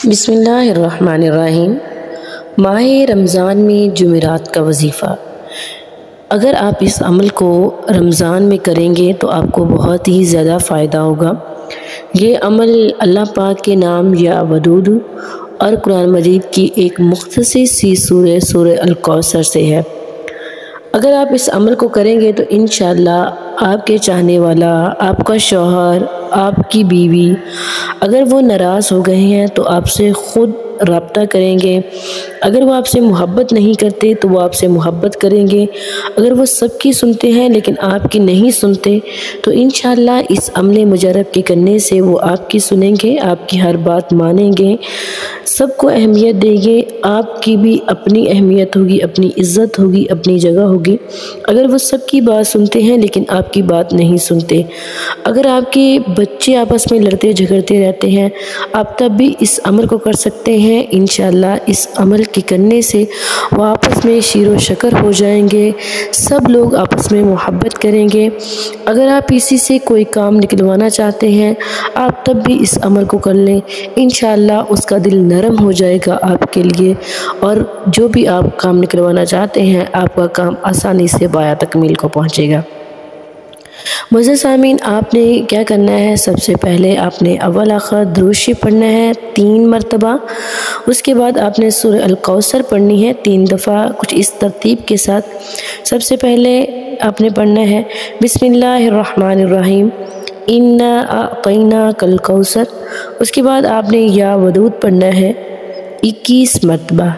بسم اللہ الرحمن الرحیم۔ ماہ رمضان میں جمعرات کا وظیفہ۔ اگر آپ اس عمل کو رمضان میں کریں گے تو آپ کو بہت ہی زیادہ فائدہ ہوگا۔ یہ عمل اللہ پاک کے نام یا ودود اور قرآن مجید کی ایک مختصر سی سورہ الکوثر سے ہے۔ اگر آپ اس عمل کو کریں گے تو انشاءاللہ آپ کے چاہنے والا، آپ کا شوہر، آپ کی بیوی اگر وہ ناراض ہو گئے ہیں تو آپ سے خود رابطہ کریں گے۔ اگر وہ آپ سے محبت نہیں کرتے تو وہ آپ سے محبت کریں گے۔ اگر وہ سب کی سنتے ہیں لیکن آپ کی نہیں سنتے تو انشاءاللہ اس عمل مجرب کے کرنے سے وہ آپ کی سنیں گے، آپ کی ہر بات مانیں گے، سب کو اہمیت دیں گے۔ آپ کی بھی اپنی اہمیت ہوگی، اپنی عزت ہوگی، اپنی جگہ ہوگی۔ اگر وہ سب کی بات سنتے ہیں لیکن آپ کی بات نہیں سنتے، اگر آپ کے بچے آپس میں لڑتے جھگڑتے رہتے ہیں، آپ تب بھی اس عمل کو کر سکتے ہیں۔ انشاءاللہ اس عمل کے کرنے سے وہ آپس میں شیر و شکر ہو جائیں گے، سب لوگ آپس میں محبت کریں گے۔ اگر آپ اسی سے کوئی کام نکلوانا چاہتے ہیں، آپ تب بھی اس عمل کو کر لیں، انشاءاللہ اس کا دل نرم ہو جائے گا آپ کے لیے، اور جو بھی آپ کام نکلوانا چاہتے ہیں آپ کا کام آسانی سے بایا تکمیل کو پہنچے گا۔ معزز سامعین، آپ نے کیا کرنا ہے؟ سب سے پہلے آپ نے اول آخر درود شریف پڑھنا ہے 3 مرتبہ۔ اس کے بعد آپ نے سورہ الکوثر پڑھنی ہے 3 دفعہ، کچھ اس ترتیب کے ساتھ۔ سب سے پہلے آپ نے پڑھنا ہے بسم اللہ الرحمن الرحیم انا اعطیناک الکوثر۔ اس کے بعد آپ نے یا ودود پڑھنا ہے 21 مرتبہ،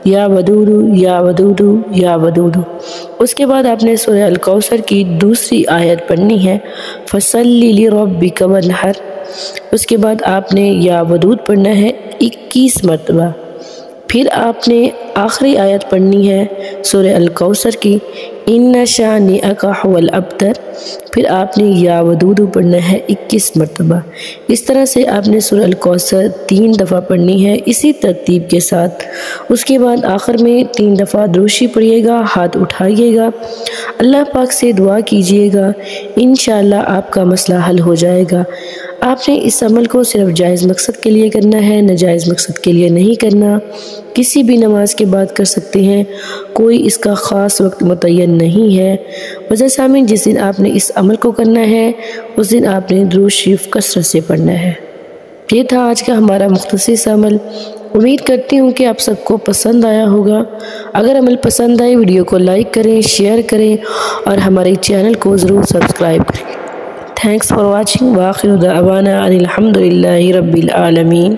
یا ودود یا ودود یا ودود۔ اس کے بعد آپ نے سورہ الکوثر کی دوسری آیت پڑھنی ہے فصلی لربک وانحر۔ اس کے بعد آپ نے یا ودود پڑھنا ہے 21 مرتبہ۔ پھر آپ نے آخری آیت پڑھنی ہے سورہ الکوثر کی ان شانئک هو الابتر۔ پھر آپ نے یا ودود پڑھنا ہے 21 مرتبہ۔ اس طرح سے آپ نے سورہ الکوثر 3 دفعہ پڑھنی ہے اسی ترتیب کے ساتھ۔ اس کے بعد آخر میں 3 دفعہ درود شریف پڑھیے گا، ہاتھ اٹھائیے گا، اللہ پاک سے دعا کیجیے گا، انشاءاللہ آپ کا مسئلہ حل ہو جائے گا۔ آپ نے اس عمل کو صرف جائز مقصد کے لیے کرنا ہے، ناجائز مقصد کے لیے نہیں کرنا۔ کسی بھی نماز کے بعد کر سکتے ہیں، کوئی اس کا خاص وقت متعین نہیں ہے۔ معزز سامعین، جس دن آپ نے اس عمل کو کرنا ہے اس دن آپ نے درود شریف کثرت سے پڑھنا ہے۔ یہ تھا آج کا ہمارا مختصر سا عمل۔ امید کرتی ہوں کہ آپ سب کو پسند آیا ہوگا۔ اگر عمل پسند آئے ویڈیو کو لائک کریں، شیئر کریں اور ہمارے چینل کو ضرور سبسکرائب کریں۔ تھینکس فار واچنگ، وآخر دعوانا ان الحمد للہ رب العالمین۔